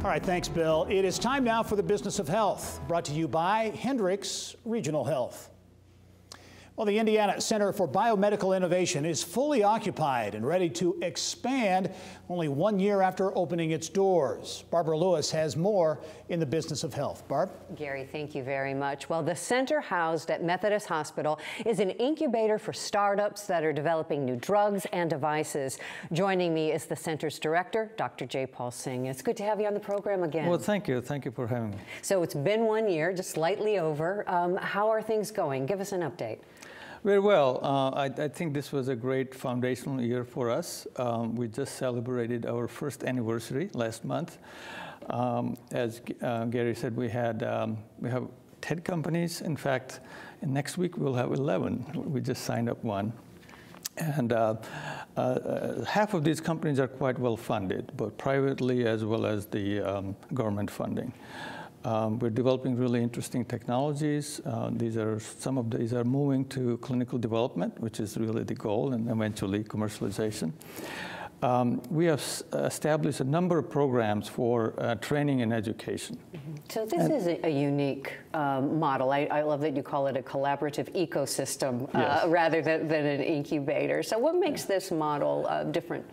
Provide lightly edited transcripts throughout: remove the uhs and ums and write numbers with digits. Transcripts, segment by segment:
All right, thanks, Bill. It is time now for the Business of Health, brought to you by Hendricks Regional Health. Well, the Indiana Center for Biomedical Innovation is fully occupied and ready to expand only 1 year after opening its doors. Barbara Lewis has more in the Business of Health. Barb? Gary, thank you very much. Well, the center housed at Methodist Hospital is an incubator for startups that are developing new drugs and devices. Joining me is the center's director, Dr. JaiPal Singh. It's good to have you on the program again. Well, thank you. Thank you for having me. So it's been 1 year, just slightly over. How are things going? Give us an update. Very well. I think this was a great foundational year for us. We just celebrated our first anniversary last month. As Gary said, we have 10 companies. In fact, next week we'll have 11. We just signed up one. And half of these companies are quite well funded, both privately as well as the government funding. We're developing really interesting technologies. Some of these are moving to clinical development, which is really the goal, and eventually commercialization. We have established a number of programs for training and education. So this is a unique model. I love that you call it a collaborative ecosystem rather than an incubator. So what makes this model different?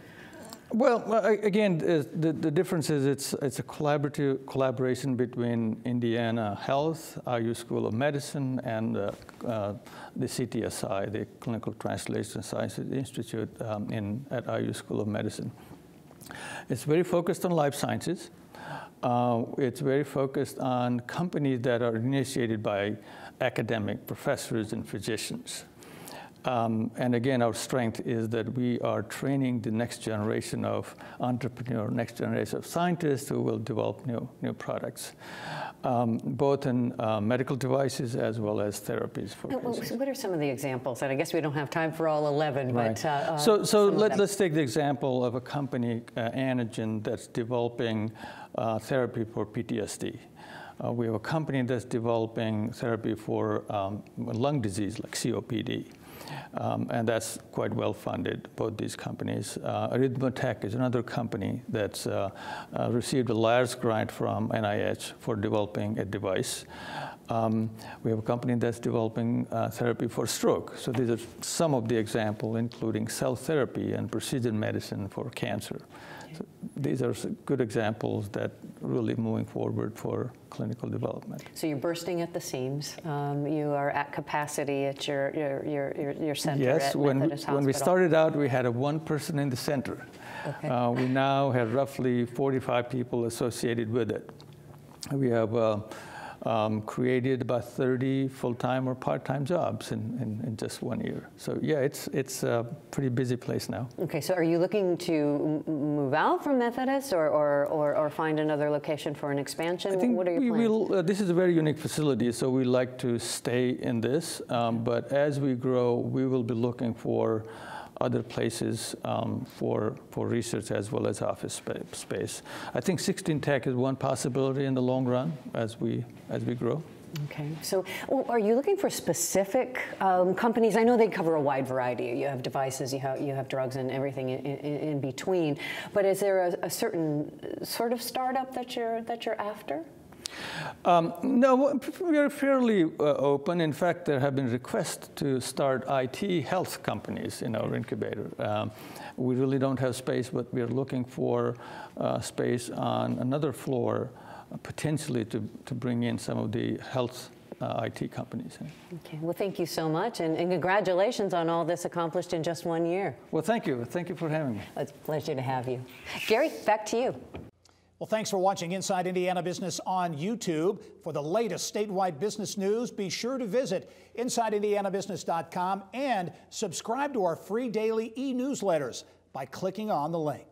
Well, again, the difference is it's a collaboration between Indiana Health, IU School of Medicine, and the CTSI, the Clinical Translation Sciences Institute at IU School of Medicine. It's very focused on life sciences. It's very focused on companies that are initiated by academic professors and physicians. And again, our strength is that we are training the next generation of entrepreneurs, next generation of scientists who will develop new products, both in medical devices as well as therapies for patients. What are some of the examples? And I guess we don't have time for all 11, right. But so let's take the example of a company, Anagen, that's developing therapy for PTSD. We have a company that's developing therapy for lung disease like COPD. And that's quite well funded, both these companies. Arithmotech is another company that's received a large grant from NIH for developing a device. We have a company that's developing therapy for stroke. So these are some of the examples, including cell therapy and precision medicine for cancer. So these are good examples that really moving forward for clinical development. So you're bursting at the seams. You are at capacity at your center. Yes, at Methodist Hospital. When we started out, we had one person in the center. Okay. We now have roughly 45 people associated with it. We have created about 30 full-time or part-time jobs in just 1 year. So yeah, it's a pretty busy place now. Okay, so are you looking to move out from Methodist or find another location for an expansion? I think what are your plans? This is a very unique facility, so we like to stay in this. But as we grow, we will be looking for other places for research as well as office space. I think 16 Tech is one possibility in the long run as we grow. Okay, so are you looking for specific companies? I know they cover a wide variety. You have devices, you have drugs, and everything in between. But is there a certain sort of startup that you're after? No, we are fairly open. In fact, there have been requests to start IT health companies in our incubator. We really don't have space, but we are looking for space on another floor, potentially to bring in some of the health IT companies. Okay, well, thank you so much, and congratulations on all this accomplished in just 1 year. Well, thank you. Thank you for having me. It's a pleasure to have you. Gary, back to you. Well, thanks for watching Inside Indiana Business on YouTube. For the latest statewide business news, be sure to visit InsideIndianaBusiness.com and subscribe to our free daily e-newsletters by clicking on the link.